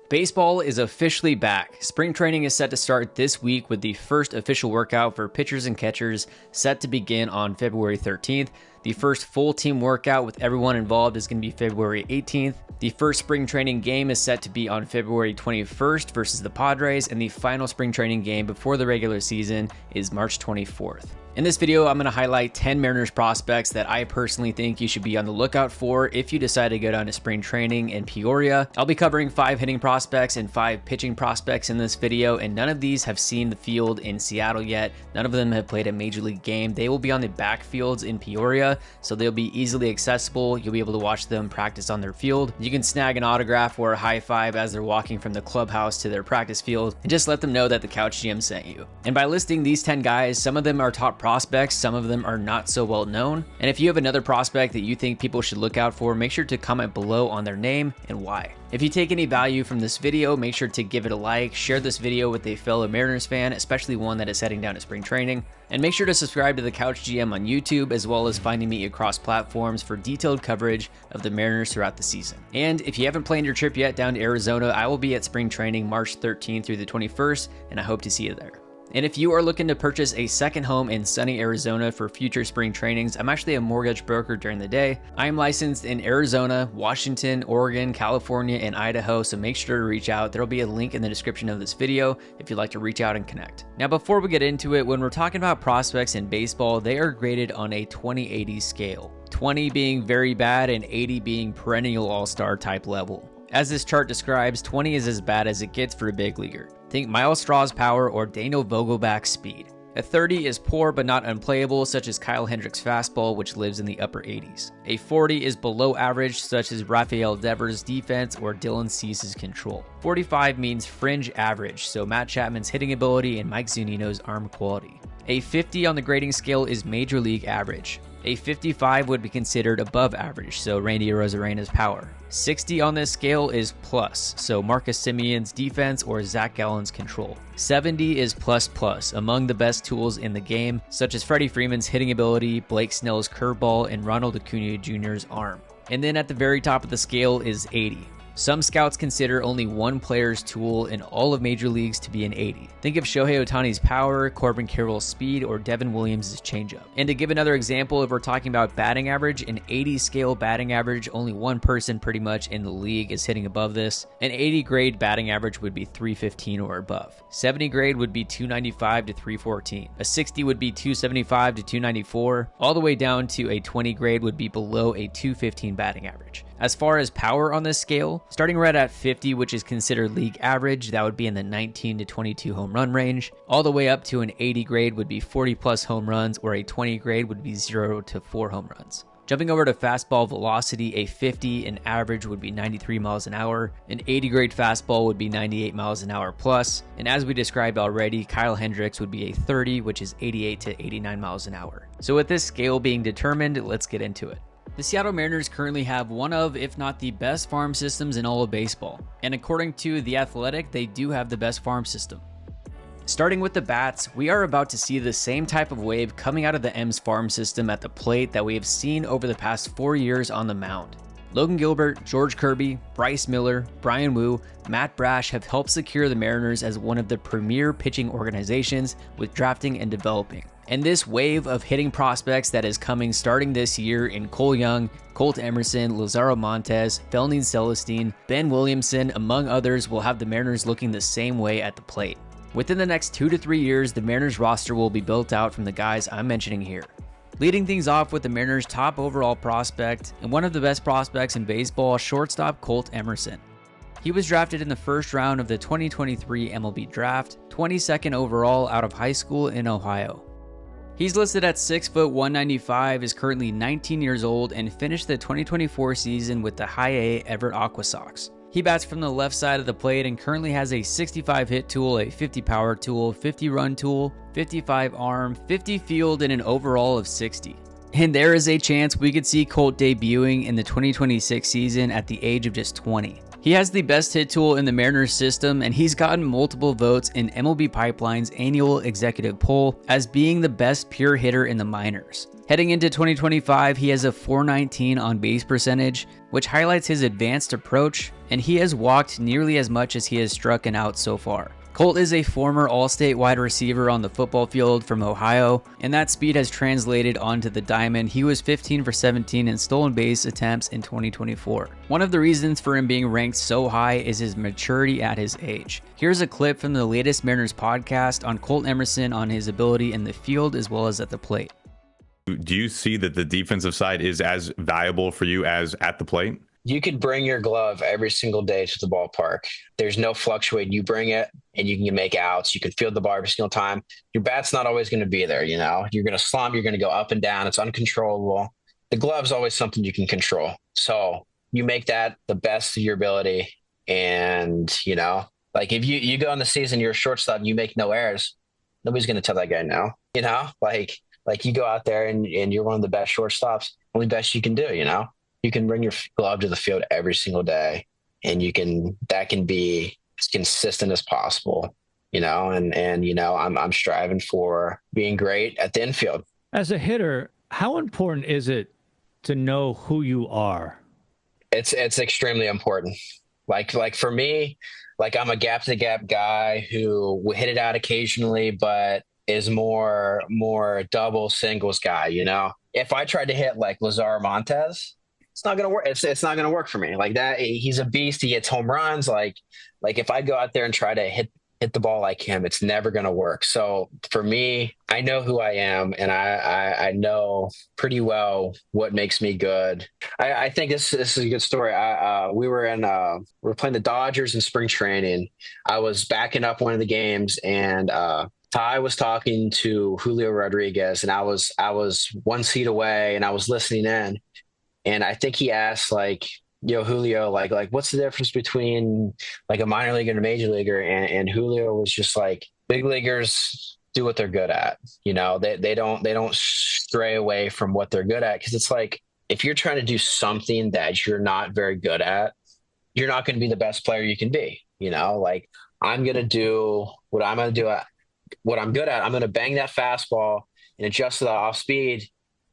Baseball is officially back. Spring training is set to start this week with the first official workout for pitchers and catchers set to begin on February 13th. The first full team workout with everyone involved is going to be February 18th. The first spring training game is set to be on February 21st versus the Padres, and the final spring training game before the regular season is March 24th. In this video, I'm going to highlight 10 Mariners prospects that I personally think you should be on the lookout for if you decide to go down to spring training in Peoria. I'll be covering 5 hitting prospects and 5 pitching prospects in this video, and none of these have seen the field in Seattle yet. None of them have played a major league game. They will be on the backfields in Peoria, so they'll be easily accessible. You'll be able to watch them practice on their field. You can snag an autograph or a high five as they're walking from the clubhouse to their practice field, and just let them know that the Couch GM sent you. And by listing these 10 guys, some of them are top prospects, some of them are not so well known. And if you have another prospect that you think people should look out for, make sure to comment below on their name and why. If you take any value from this video, make sure to give it a like, share this video with a fellow Mariners fan, especially one that is heading down to spring training, and make sure to subscribe to the Couch GM on YouTube, as well as finding me across platforms for detailed coverage of the Mariners throughout the season. And if you haven't planned your trip yet down to Arizona, I will be at spring training March 13th through the 21st, and I hope to see you there. And if you are looking to purchase a second home in sunny Arizona for future spring trainings, I'm actually a mortgage broker during the day. I am licensed in Arizona, Washington, Oregon, California, and Idaho, so make sure to reach out. There will be a link in the description of this video if you'd like to reach out and connect. Now, before we get into it, when we're talking about prospects in baseball, they are graded on a 20-80 scale. 20 being very bad and 80 being perennial all-star type level. As this chart describes, 20 is as bad as it gets for a big leaguer. Think Miles Straw's power or Daniel Vogelbach's speed. A 30 is poor but not unplayable, such as Kyle Hendricks' fastball, which lives in the upper 80s. A 40 is below average, such as Rafael Devers' defense or Dylan Cease's control. 45 means fringe average, so Matt Chapman's hitting ability and Mike Zunino's arm quality. A 50 on the grading scale is major league average. A 55 would be considered above average, so Randy Arozarena's power. 60 on this scale is plus, so Marcus Semion's defense or Zach Gallen's control. 70 is plus, among the best tools in the game, such as Freddie Freeman's hitting ability, Blake Snell's curveball, and Ronald Acuna Jr.'s arm. And then at the very top of the scale is 80. Some scouts consider only one player's tool in all of major leagues to be an 80. Think of Shohei Ohtani's power, Corbin Carroll's speed, or Devin Williams' changeup. And to give another example, if we're talking about batting average, an 80 scale batting average, only one person pretty much in the league is hitting above this. An 80 grade batting average would be 315 or above. 70 grade would be 295 to 314. A 60 would be 275 to 294. All the way down to a 20 grade would be below a 215 batting average. As far as power on this scale, starting right at 50, which is considered league average, that would be in the 19 to 22 home run range. All the way up to an 80 grade would be 40 plus home runs, or a 20 grade would be 0 to 4 home runs. Jumping over to fastball velocity, a 50 in average would be 93 miles an hour. An 80 grade fastball would be 98 miles an hour plus. And as we described already, Kyle Hendricks would be a 30, which is 88 to 89 miles an hour. So with this scale being determined, let's get into it. The Seattle Mariners currently have one of, if not the best farm systems in all of baseball. And according to The Athletic, they do have the best farm system. Starting with the bats, we are about to see the same type of wave coming out of the M's farm system at the plate that we have seen over the past 4 years on the mound. Logan Gilbert, George Kirby, Bryce Miller, Brian Wu, Matt Brash have helped secure the Mariners as one of the premier pitching organizations with drafting and developing. And this wave of hitting prospects that is coming starting this year in Cole Young, Colt Emerson, Lazaro Montes, Felnin Celesten, Ben Williamson, among others, will have the Mariners looking the same way at the plate. Within the next 2 to 3 years, the Mariners roster will be built out from the guys I'm mentioning here. Leading things off with the Mariners' top overall prospect and one of the best prospects in baseball, shortstop Colt Emerson. He was drafted in the first round of the 2023 MLB draft, 22nd overall out of high school in Ohio. He's listed at 6 foot 195, is currently 19 years old, and finished the 2024 season with the High A Everett Aqua Sox. He bats from the left side of the plate and currently has a 65 hit tool, a 50 power tool, 50 run tool, 55 arm, 50 field, and an overall of 60. And there is a chance we could see Colt debuting in the 2026 season at the age of just 20. He has the best hit tool in the Mariners system, and he's gotten multiple votes in MLB Pipeline's annual executive poll as being the best pure hitter in the minors. Heading into 2025, he has a .419 on base percentage, which highlights his advanced approach, and he has walked nearly as much as he has struck out so far. Colt is a former All-State wide receiver on the football field from Ohio, and that speed has translated onto the diamond. He was 15 for 17 in stolen base attempts in 2024. One of the reasons for him being ranked so high is his maturity at his age. Here's a clip from the latest Mariners podcast on Colt Emerson on his ability in the field as well as at the plate. Do you see that the defensive side is as valuable for you as at the plate? You could bring your glove every single day to the ballpark. There's no fluctuate. You bring it and you can make outs. You can field the ball every single time. Your bat's not always going to be there. You know, you're going to slump. You're going to go up and down. It's uncontrollable. The glove's always something you can control. So you make that the best of your ability. And, you know, like if you go in the season, you're a shortstop, and you make no errors, nobody's going to tell that guy no. You know, like you go out there and you're one of the best shortstops, only best you can do, you know. You can bring your glove to the field every single day, and that can be as consistent as possible, you know, and you know, I'm striving for being great at the infield. As a hitter, how important is it to know who you are? It's extremely important. Like for me, like I'm a gap to gap guy who will hit it out occasionally, but is more double singles guy, you know. If I tried to hit like Lazaro Montes, it's not going to work. It's not going to work for me like that. He's a beast. He hits home runs. Like if I go out there and try to hit the ball like him, it's never going to work. So for me, I know who I am, and I know pretty well what makes me good. I think this is a good story. We were playing the Dodgers in spring training. I was backing up one of the games, and Ty was talking to Julio Rodriguez, and I was one seat away, and I was listening in. And I think he asked, like, yo, Julio, like what's the difference between like a minor leaguer and a major leaguer? And Julio was just like, big leaguers do what they're good at. You know, they don't stray away from what they're good at. Cause it's like, if you're trying to do something that you're not very good at, you're not going to be the best player you can be. You know, like I'm going to do what I'm going to do what I'm good at. I'm going to bang that fastball and adjust to the off speed.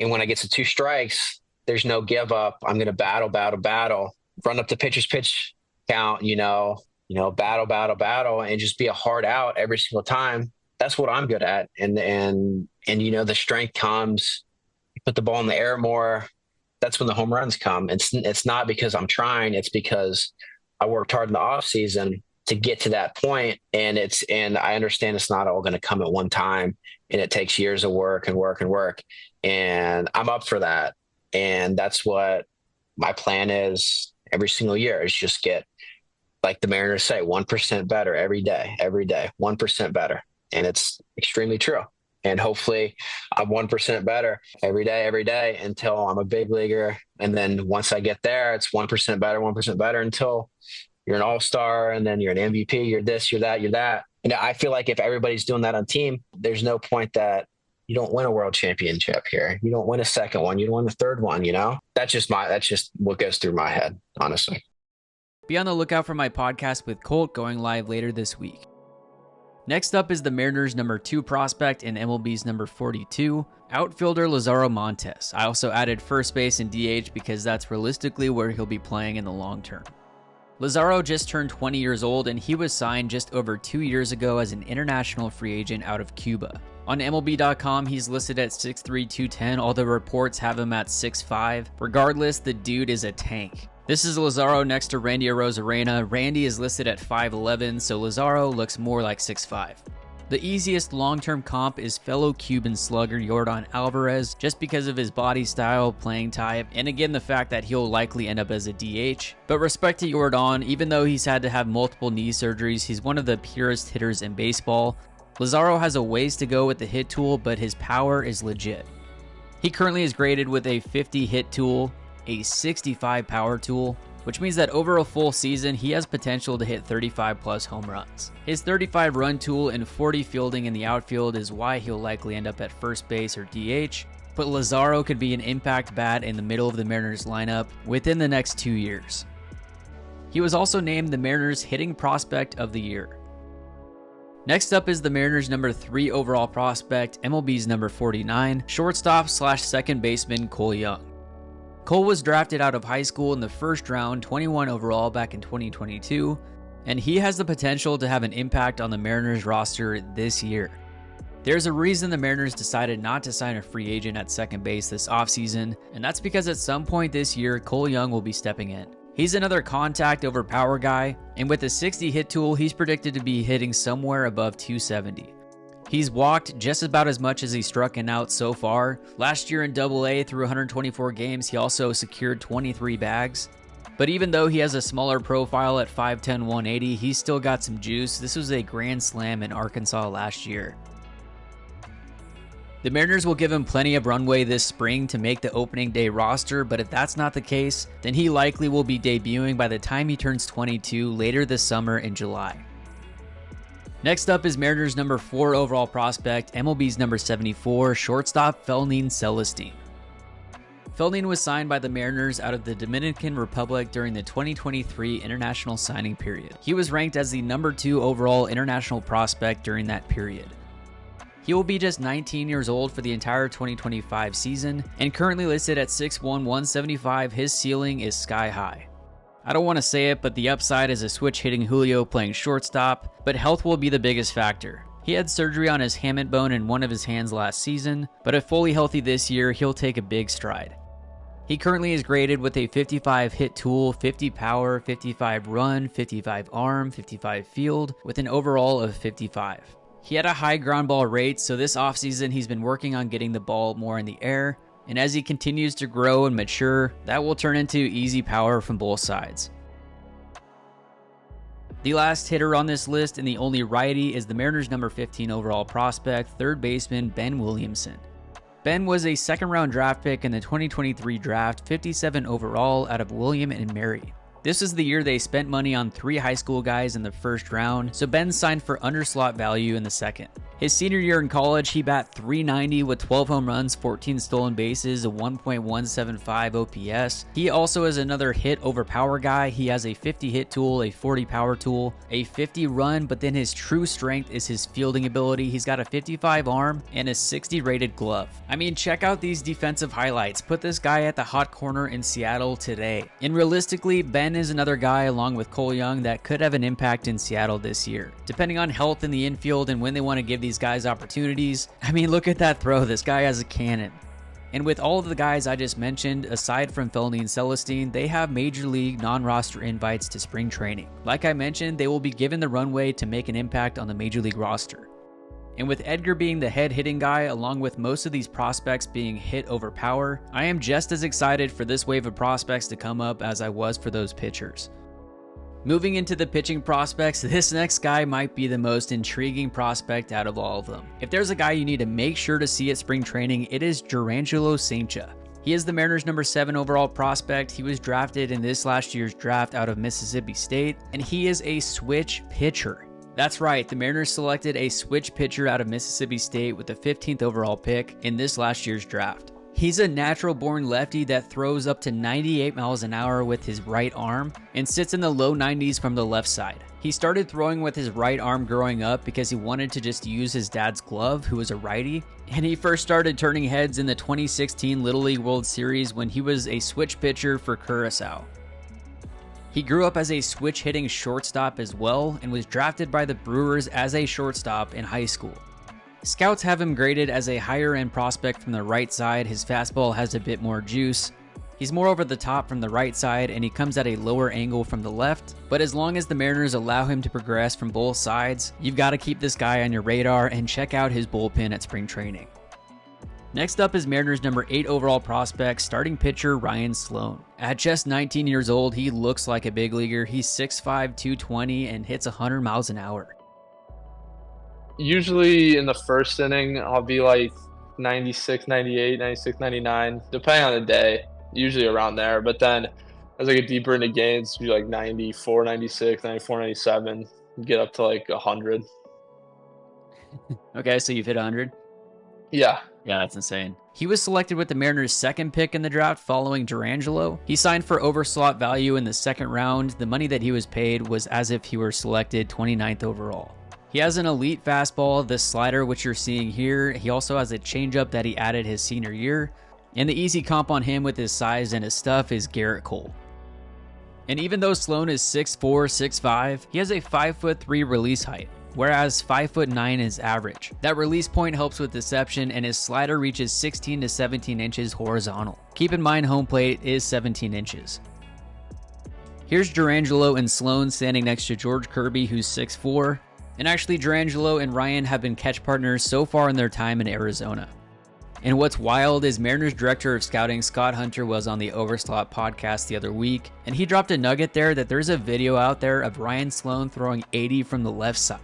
And when I get to 2 strikes, there's no give up. I'm going to battle, run up the pitcher's pitch count, you know, battle, and just be a hard out every single time. That's what I'm good at. And you know, the strength comes, you put the ball in the air more. That's when the home runs come. It's not because I'm trying. It's because I worked hard in the off season to get to that point. And I understand it's not all going to come at one time, and it takes years of work. And I'm up for that. And that's what my plan is every single year, is just get, like the Mariners say, 1% better every day, 1% better. And it's extremely true. And hopefully I'm 1% better every day until I'm a big leaguer. And then once I get there, it's 1% better until you're an all-star, and then you're an MVP, you're this, you're that. And I feel like if everybody's doing that on team, there's no point that you don't win a world championship here. You don't win a second one. You don't win the third one, you know? That's just what goes through my head, honestly. Be on the lookout for my podcast with Colt going live later this week. Next up is the Mariners' number 2 prospect and MLB's number 42, outfielder Lazaro Montes. I also added first base and DH because that's realistically where he'll be playing in the long term. Lazaro just turned 20 years old, and he was signed just over 2 years ago as an international free agent out of Cuba. On MLB.com, he's listed at 6'3", 210, although reports have him at 6'5". Regardless, the dude is a tank. This is Lazaro next to Randy Arozarena. Randy is listed at 5'11", so Lazaro looks more like 6'5". The easiest long-term comp is fellow Cuban slugger Yordan Alvarez, just because of his body style, playing type, and again the fact that he'll likely end up as a DH. But respect to Yordan, even though he's had to have multiple knee surgeries, he's one of the purest hitters in baseball. Lazaro has a ways to go with the hit tool, but his power is legit. He currently is graded with a 50 hit tool, a 65 power tool, which means that over a full season, he has potential to hit 35 plus home runs. His 35 run tool and 40 fielding in the outfield is why he'll likely end up at first base or DH, but Lazaro could be an impact bat in the middle of the Mariners lineup within the next 2 years. He was also named the Mariners Hitting Prospect of the Year. Next up is the Mariners' number 3 overall prospect, MLB's number 49, shortstop / second baseman Cole Young. Cole was drafted out of high school in the first round, 21 overall back in 2022, and he has the potential to have an impact on the Mariners roster this year. There's a reason the Mariners decided not to sign a free agent at second base this offseason, and that's because at some point this year, Cole Young will be stepping in. He's another contact over power guy, and with a 60 hit tool, he's predicted to be hitting somewhere above 270. He's walked just about as much as he's struck out so far. Last year in Double-A, through 124 games, he also secured 23 bags. But even though he has a smaller profile at 5'10", 180, he's still got some juice. This was a grand slam in Arkansas last year. The Mariners will give him plenty of runway this spring to make the opening day roster, but if that's not the case, then he likely will be debuting by the time he turns 22 later this summer in July. Next up is Mariners number 4 overall prospect, MLB's number 74, shortstop Felnin Celesten. Felnin was signed by the Mariners out of the Dominican Republic during the 2023 international signing period. He was ranked as the number 2 overall international prospect during that period. He will be just 19 years old for the entire 2025 season, and currently listed at 6'1", 175, his ceiling is sky high. I don't want to say it, but the upside is a switch-hitting Julio playing shortstop, but health will be the biggest factor. He had surgery on his hamate bone in one of his hands last season, but if fully healthy this year, he'll take a big stride. He currently is graded with a 55 hit tool, 50 power, 55 run, 55 arm, 55 field, with an overall of 55. He had a high ground ball rate, so this offseason he's been working on getting the ball more in the air, and as he continues to grow and mature, that will turn into easy power from both sides. The last hitter on this list and the only righty is the Mariners number 15 overall prospect, third baseman Ben Williamson. Ben was a second-round draft pick in the 2023 draft, 57 overall out of William and Mary. This is the year they spent money on 3 high school guys in the first round, so Ben signed for underslot value in the second. His senior year in college, he bat .390 with 12 home runs, 14 stolen bases, a 1.175 OPS. He also is another hit over power guy. He has a 50 hit tool, a 40 power tool, a 50 run, but then his true strength is his fielding ability. He's got a 55 arm and a 60 rated glove. I mean, check out these defensive highlights. Put this guy at the hot corner in Seattle today. And realistically, Ben is another guy along with Cole Young that could have an impact in Seattle this year. Depending on health in the infield and when they want to give these guys opportunities. I mean, look at that throw. This guy has a cannon. And with all of the guys I just mentioned, aside from Felnin Celesten, they have major league non-roster invites to spring training. Like I mentioned, they will be given the runway to make an impact on the major league roster. And with Edgar being the head hitting guy, along with most of these prospects being hit over power, I am just as excited for this wave of prospects to come up as I was for those pitchers. Moving into the pitching prospects, this next guy might be the most intriguing prospect out of all of them. If there's a guy you need to make sure to see at spring training, it is Jurrangelo Cijntje. He is the Mariners number 7 overall prospect. He was drafted in this last year's draft out of Mississippi State, and he is a switch pitcher. That's right, the Mariners selected a switch pitcher out of Mississippi State with the 15th overall pick in this last year's draft. He's a natural-born lefty that throws up to 98 miles an hour with his right arm and sits in the low 90s from the left side. He started throwing with his right arm growing up because he wanted to just use his dad's glove, who was a righty, and he first started turning heads in the 2016 Little League World Series when he was a switch pitcher for Curaçao. He grew up as a switch-hitting shortstop as well and was drafted by the Brewers as a shortstop in high school. Scouts have him graded as a higher-end prospect from the right side. His fastball has a bit more juice. He's more over the top from the right side, and he comes at a lower angle from the left. But as long as the Mariners allow him to progress from both sides, you've got to keep this guy on your radar and check out his bullpen at spring training. Next up is Mariners number 8 overall prospect, starting pitcher Ryan Sloan. At just 19 years old, he looks like a big leaguer. He's 6'5", 220, and hits 100 miles an hour. Usually in the first inning, I'll be like 96, 98, 96, 99, depending on the day, usually around there. But then as I get deeper into games, it'll be like 94, 96, 94, 97, get up to like 100. Okay, so you've hit 100? Yeah. Yeah, that's insane. He was selected with the Mariners' 2nd pick in the draft following Jurrangelo. He signed for overslot value in the 2nd round. The money that he was paid was as if he were selected 29th overall. He has an elite fastball, this slider which you're seeing here. He also has a changeup that he added his senior year. And the easy comp on him with his size and his stuff is Garrett Cole. And even though Sloan is 6'4", 6'5", he has a 5'3" release height, whereas 5'9" is average. That release point helps with deception, and his slider reaches 16 to 17 inches horizontal. Keep in mind home plate is 17 inches. Here's Jurrangelo and Sloan standing next to George Kirby, who's 6'4", and actually Jurrangelo and Ryan have been catch partners so far in their time in Arizona. And what's wild is Mariners director of scouting Scott Hunter was on the Overslot podcast the other week, and he dropped a nugget there that there's a video out there of Ryan Sloan throwing 80 from the left side.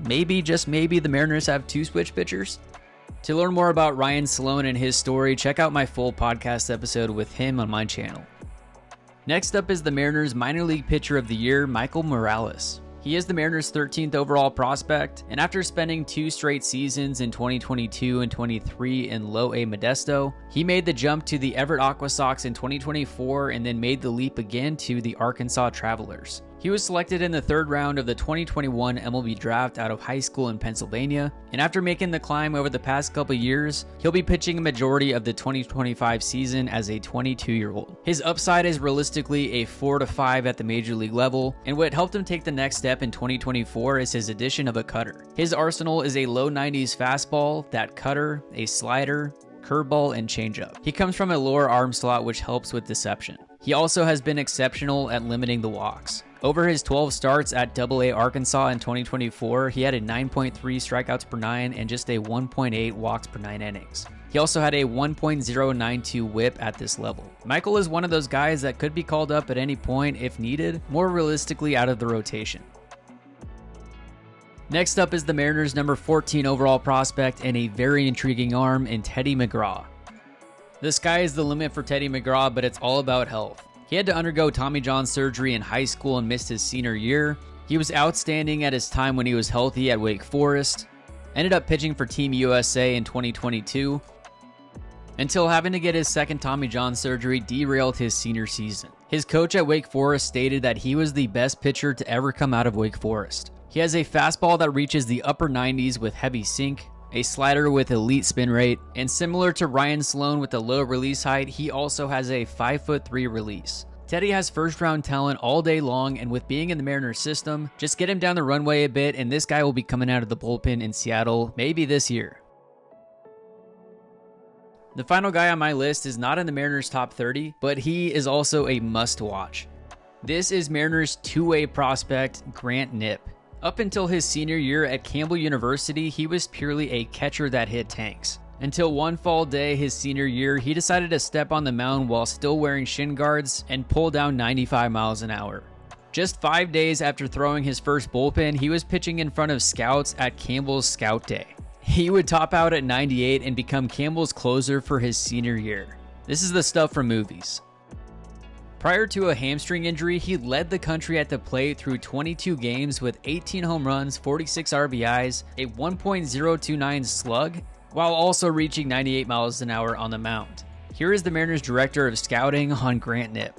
Maybe, just maybe, the Mariners have two switch pitchers? To learn more about Ryan Sloan and his story, check out my full podcast episode with him on my channel. Next up is the Mariners minor league pitcher of the year, Michael Morales. He is the Mariners' 13th overall prospect, and after spending 2 straight seasons in 2022 and 23 in low A Modesto, he made the jump to the Everett Aqua Sox in 2024 and then made the leap again to the Arkansas Travelers. He was selected in the 3rd round of the 2021 MLB draft out of high school in Pennsylvania, and after making the climb over the past couple years, he'll be pitching a majority of the 2025 season as a 22-year-old. His upside is realistically a 4 to 5 at the major league level, and what helped him take the next step in 2024 is his addition of a cutter. His arsenal is a low 90s fastball, that cutter, a slider, curveball, and changeup. He comes from a lower arm slot, which helps with deception. He also has been exceptional at limiting the walks. Over his 12 starts at AA Arkansas in 2024, he had a 9.3 strikeouts per 9 and just a 1.8 walks per 9 innings. He also had a 1.092 whip at this level. Michael is one of those guys that could be called up at any point if needed, more realistically out of the rotation. Next up is the Mariners' number 14 overall prospect and a very intriguing arm in Teddy McGraw. The sky is the limit for Teddy McGraw, but it's all about health. He had to undergo Tommy John surgery in high school and missed his senior year. He was outstanding at his time when he was healthy at Wake Forest. Ended up pitching for Team USA in 2022, until having to get his second Tommy John surgery derailed his senior season. His coach at Wake Forest stated that he was the best pitcher to ever come out of Wake Forest. He has a fastball that reaches the upper 90s with heavy sink, a slider with elite spin rate, and similar to Ryan Sloan with a low release height, he also has a 5'3" release. Teddy has first round talent all day long, and with being in the Mariners system, just get him down the runway a bit and this guy will be coming out of the bullpen in Seattle maybe this year. The final guy on my list is not in the Mariners top 30, but he is also a must watch. This is Mariners two-way prospect Grant Knipp. Up until his senior year at Campbell University, he was purely a catcher that hit tanks. Until one fall day his senior year, he decided to step on the mound while still wearing shin guards and pull down 95 miles an hour. Just 5 days after throwing his first bullpen, he was pitching in front of scouts at Campbell's Scout Day. He would top out at 98 and become Campbell's closer for his senior year. This is the stuff from movies. Prior to a hamstring injury, he led the country at the plate through 22 games with 18 home runs, 46 RBIs, a 1.029 slug, while also reaching 98 miles an hour on the mound. Here is the Mariners director of scouting on Grant Knipp.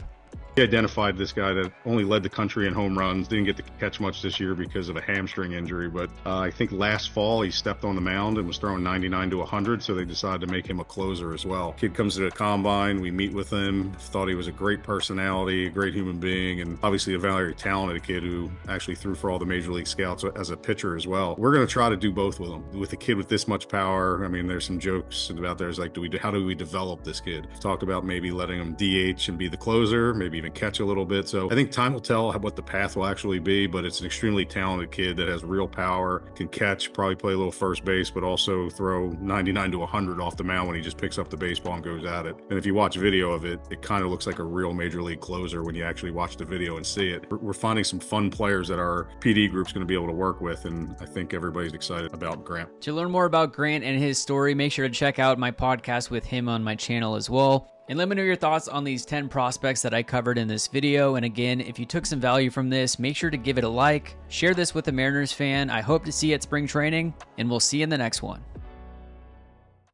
He identified this guy that only led the country in home runs, didn't get to catch much this year because of a hamstring injury, but I think last fall he stepped on the mound and was throwing 99 to 100, so they decided to make him a closer as well. Kid comes to the combine, we meet with him, thought he was a great personality, a great human being, and obviously a very talented kid who actually threw for all the major league scouts as a pitcher as well. We're going to try to do both with him. With a kid with this much power, I mean, there's some jokes about there's like, how do we develop this kid? Talk about maybe letting him DH and be the closer, maybe even catch a little bit. So I think time will tell what the path will actually be, but it's an extremely talented kid that has real power, can catch, probably play a little first base, but also throw 99 to 100 off the mound when he just picks up the baseball and goes at it. And if you watch video of it, it kind of looks like a real major league closer when you actually watch the video and see it. We're finding some fun players that our PD group's going to be able to work with, and I think everybody's excited about Grant. To learn more about Grant and his story, make sure to check out my podcast with him on my channel as well. And let me know your thoughts on these 10 prospects that I covered in this video. And again, if you took some value from this, make sure to give it a like, share this with a Mariners fan I hope to see at spring training, and we'll see you in the next one.